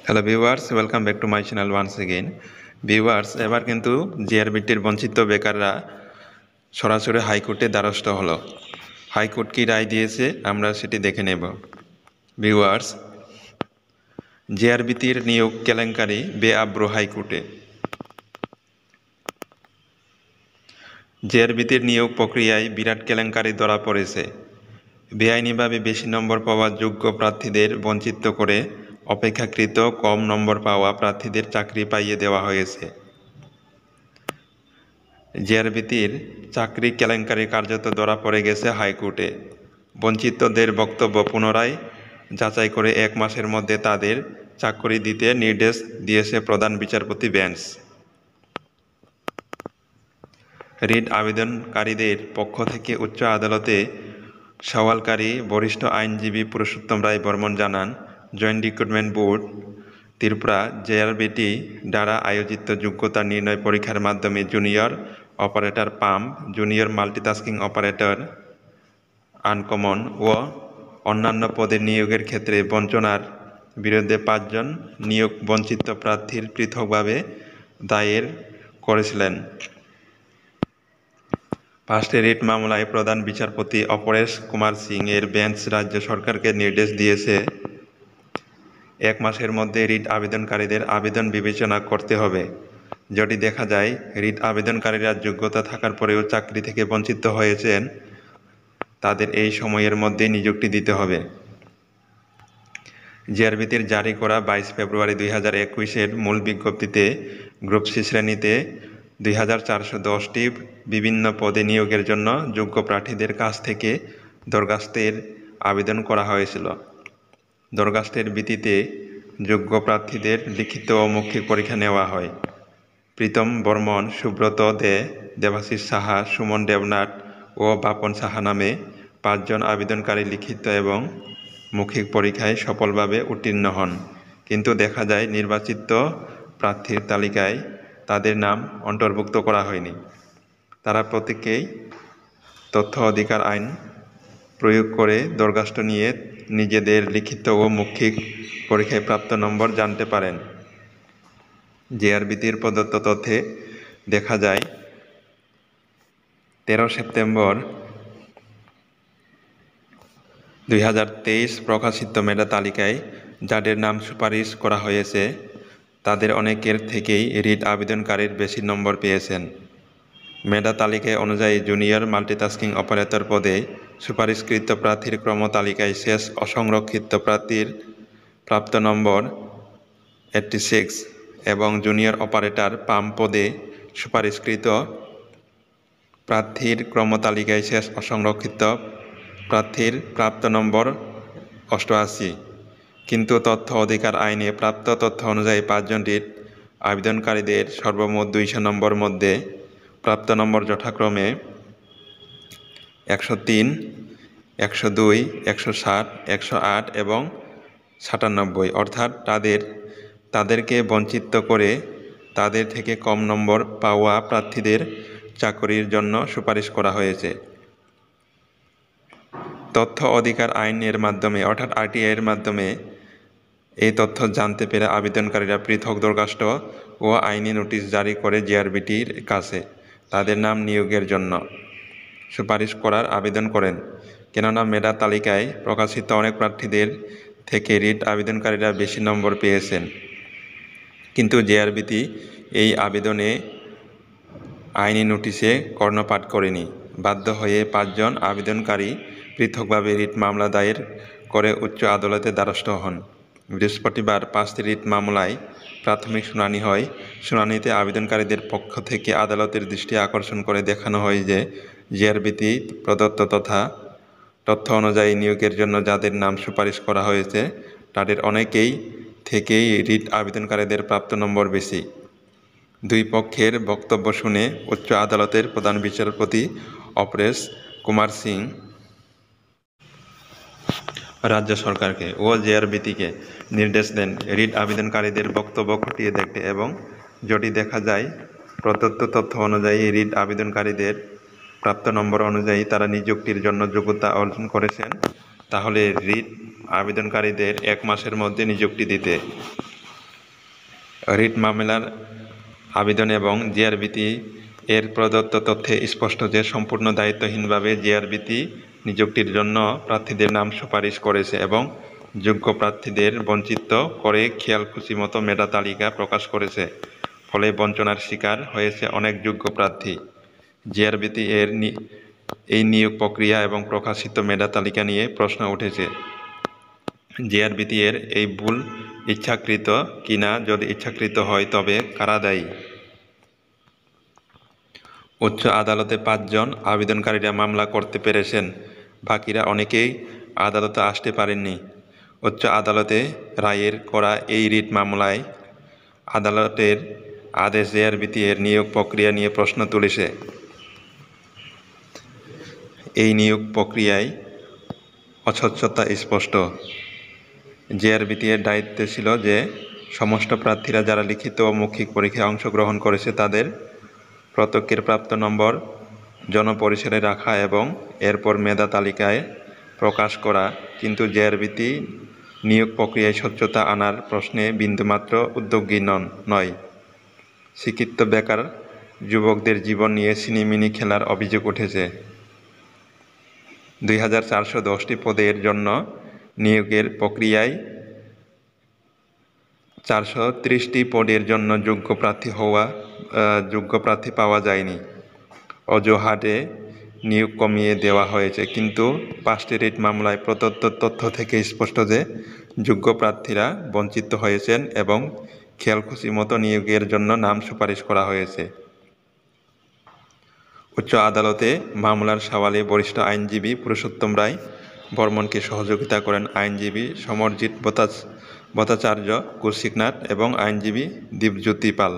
Hello viewers, welcome back to my channel once again. Viewers, এবার কিন্তু জিআরবিটির বঞ্চিত বেকাররা সরাসরি হাইকোর্টে দ্বারস্থ হলো। হাইকোর্ট কি রায় দিয়েছে আমরা সেটি দেখে নেব। ভিউয়ার্স, জিআরবিটির নিয়োগ কেলেঙ্কারি বেআব্রু হাইকোর্টে। জিআরবিটির নিয়োগ প্রক্রিয়ায় বিরাট কেলেঙ্কারি ধরা পড়েছে। বেআইনিভাবে বেশি নম্বর পাওয়া যোগ্য প্রার্থীদের বঞ্চিত করে অপেক্ষাকৃত কম নম্বর পাওয়া প্রার্থীদের চাকরি পাইয়ে দেওয়া হয়েছে। জিআরবিটির চাকরি কেলেঙ্কারি কার্যত ধরা পড়ে গেছে হাইকোর্টে। বঞ্চিতদের বক্তব্য পুনরায় যাচাই করে 1 মাসের মধ্যে তাদের চাকরি দিতে নির্দেশ দিয়েছে প্রধান বিচারপতি বেঞ্চ। রিট আবেদনকারীদের পক্ষ থেকে উচ্চ আদালতে সওয়ালকারী বরিষ্ঠ আইনজীবী পুরুষোত্তম রায় বর্মন জানান, joint recruitment board Tripura JRBT দ্বারা আয়োজিত যোগ্যতা নির্ণয় পরীক্ষার মাধ্যমে junior operator pump, junior multitasking operator uncommon ও অন্যান্য পদে নিয়োগের ক্ষেত্রে বঞ্চনার বিরুদ্ধে 5 জন নিয়োগ বঞ্চিত প্রার্থীর পৃথকভাবে দায়ের করেছিলেন। ফার্স্টে রিট মামলায় প্রধান বিচারপতি অপরেশ কুমার সিং এর বেঞ্চ রাজ্য সরকারকে নির্দেশ দিয়েছে 1 মাসের মধ্যে রিট আবেদনকারীদের আবেদন বিবেচনা করতে হবে। যদি দেখা যায় রিট আবেদনকারীরা যোগ্যতা থাকার পরেও চাকরি থেকে বঞ্চিত হয়েছেন, তাদের এই সময়ের মধ্যে নিযুক্তি দিতে হবে। জিআরবিটির জারি করা 22 ফেব্রুয়ারি 2021-এর মূল বিজ্ঞপ্তিতে গ্রুপ সি শ্রেণীতে 2410টি বিভিন্ন পদে নিয়োগের জন্য যোগ্য প্রার্থীদের কাছ থেকে দরখাস্তের আবেদন করা হয়েছিল। দরখাস্তের ভিত্তিতে যোগ্য প্রার্থীদের লিখিত ও মৌখিক পরীক্ষা নেওয়া হয়। প্রীতম বর্মন, সুব্রত দে, দেবাশিস সাহা, সুমন দেবনাথ ও বাপন সাহা নামে 5 জন আবেদনকারী লিখিত এবং মৌখিক পরীক্ষায় সফলভাবে উত্তীর্ণ হন, কিন্তু দেখা যায় নির্বাচিত প্রার্থীর তালিকায় তাদের নাম অন্তর্ভুক্ত করা হয়নি। তারা প্রত্যেকেই তথ্য অধিকার আইন প্রয়োগ করে দরখাস্ত নিয়ে নিজেদের লিখিত ও মৌখিক পরীক্ষায় প্রাপ্ত নম্বর জানতে পারেন। জিআরবিটির প্রদত্ত তথ্যে দেখা যায় 13 সেপ্টেম্বর 2023 প্রকাশিত মেধা তালিকায় যাদের নাম সুপারিশ করা হয়েছে, তাদের অনেকের থেকেই রিট আবেদনকারীর বেশি নম্বর পেয়েছেন। মেধা তালিকায় অনুযায়ী জুনিয়র মাল্টিটাস্কিং অপারেটর পদে সুপারিশকৃত প্রার্থীর ক্রম তালিকায় শেষ অসংরক্ষিত প্রার্থীর প্রাপ্ত নম্বর 86 এবং জুনিয়র অপারেটর পাম্প পদে সুপারিশকৃত প্রার্থীর ক্রম তালিকায় শেষ অসংরক্ষিত প্রার্থীর প্রাপ্ত নম্বর 88। কিন্তু তথ্য অধিকার আইনে প্রাপ্ত তথ্য অনুযায়ী 5 জন রিট আবেদনকারীদের সর্বমোট 200 নম্বর মধ্যে প্রাপ্ত নম্বর যথাক্রমে 103, 102, 107, 108 এবং 97, অর্থাৎ তাদেরকে বঞ্চিত করে তাদের থেকে কম নম্বর পাওয়া প্রার্থীদের চাকরির জন্য সুপারিশ করা হয়েছে। তথ্য অধিকার আইনের মাধ্যমে অর্থাৎ আরটিআই এর মাধ্যমে এই তথ্য জানতে পেরে আবেদনকারীরা পৃথক দরখাস্ত ও আইনি নোটিশ জারি করে জিআরবিটির কাছে তাদের নাম নিয়োগের জন্য সুপারিশ করার আবেদন করেন। কেননা মেধা তালিকায় প্রকাশিত অনেক প্রার্থীদের থেকে রিট আবেদনকারীরা বেশি নম্বর পেয়েছেন, কিন্তু জিআরবিটি এই আবেদনে আইনি নোটিশে কর্ণপাত করেনি। বাধ্য হয়ে 5 জন আবেদনকারী পৃথকভাবে রিট মামলা দায়ের করে উচ্চ আদালতে দ্বারস্থ হন। বৃহস্পতিবার 5টি রিট মামলায় প্রাথমিক শুনানি হয়। শুনানিতে আবেদনকারীদের পক্ষ থেকে আদালতের দৃষ্টি আকর্ষণ করে দেখানো হয় যে জিআরবিটি প্রদত্ত তথ্য অনুযায়ী নিয়োগের জন্য যাদের নাম সুপারিশ করা হয়েছে, তাদের অনেকেই থেকেই রিট আবেদনকারীদের প্রাপ্ত নম্বর বেশি। দুই পক্ষের বক্তব্য শুনে উচ্চ আদালতের প্রধান বিচারপতি অপরেশ কুমার সিং রাজ্য সরকারকে ও জিআরবিটিকে নির্দেশ দেন রিট আবেদনকারীদের বক্তব্য খতিয়ে দেখতে এবং যদি দেখা যায় প্রদত্ত তথ্য অনুযায়ী রিট আবেদনকারীদের প্রাপ্ত নম্বর অনুযায়ী তারা নিযুক্তির জন্য যোগ্যতা অর্জন করেছেন, তাহলে রিট আবেদনকারীদের 1 মাসের মধ্যে নিযুক্তি দিতে। রিট মামলার আবেদন এবং জিআরবিটি এর প্রদত্ত তথ্যে স্পষ্ট যে সম্পূর্ণ দায়িত্বহীনভাবে জিআরবিটি নিযুক্তির জন্য প্রার্থীদের নাম সুপারিশ করেছে এবং যোগ্য প্রার্থীদের বঞ্চিত করে খেয়ালখুশিমতো মেধা তালিকা প্রকাশ করেছে। ফলে বঞ্চনার শিকার হয়েছে অনেক যোগ্য প্রার্থী। জিআরবিটি এর এই নিয়োগ প্রক্রিয়া এবং প্রকাশিত মেধা তালিকা নিয়ে প্রশ্ন উঠেছে। জিআরবিটি এর এই ভুল ইচ্ছাকৃত কিনা, যদি ইচ্ছাকৃত হয় তবে কারা দায়ী? উচ্চ আদালতে 5 জন আবেদনকারীরা মামলা করতে পেরেছেন, বাকিরা অনেকেই আদালতে আসতে পারেননি। উচ্চ আদালতে রায়ের করা এই রিট মামলায় আদালতের আদেশ জিআরবিটি এর নিয়োগ প্রক্রিয়া নিয়ে প্রশ্ন তুলেছে। এই নিয়োগ প্রক্রিয়ায় অস্বচ্ছতা স্পষ্ট। জিআরবিটি এর দায়িত্ব ছিল যে সমস্ত প্রার্থীরা যারা লিখিত ও মৌখিক পরীক্ষায় অংশগ্রহণ করেছে তাদের প্রত্যেকের প্রাপ্ত নম্বর জনপরিসরে রাখা এবং এরপর মেধা তালিকায় প্রকাশ করা, কিন্তু জিআরবিটি নিয়োগ প্রক্রিয়ায় স্বচ্ছতা আনার প্রশ্নে বিন্দুমাত্র উদ্যোগী নয়। শিক্ষিত বেকার যুবকদের জীবন নিয়ে ছিনিমিনি খেলার অভিযোগ উঠেছে। 2410টি পদের জন্য নিয়োগের প্রক্রিয়ায় 430টি পদের জন্য যোগ্য প্রার্থী পাওয়া যায়নি। অজুহাতে নিয়োগ কমিয়ে দেওয়া হয়েছে, কিন্তু 5টি রিট মামলায় প্রদত্ত তথ্য থেকে স্পষ্ট যে যোগ্য প্রার্থীরা বঞ্চিত হয়েছেন এবং খেয়ালখুশিমতো নিয়োগের জন্য নাম সুপারিশ করা হয়েছে। উচ্চ আদালতে মামলার সওয়ালে বরিষ্ঠ আইনজীবী পুরুষোত্তম রায় বর্মনকে সহযোগিতা করেন আইনজীবী সমরজিৎ ভট্টাচার্য, কৌশিকনাথ এবং আইনজীবী দীপজ্যোতি পাল।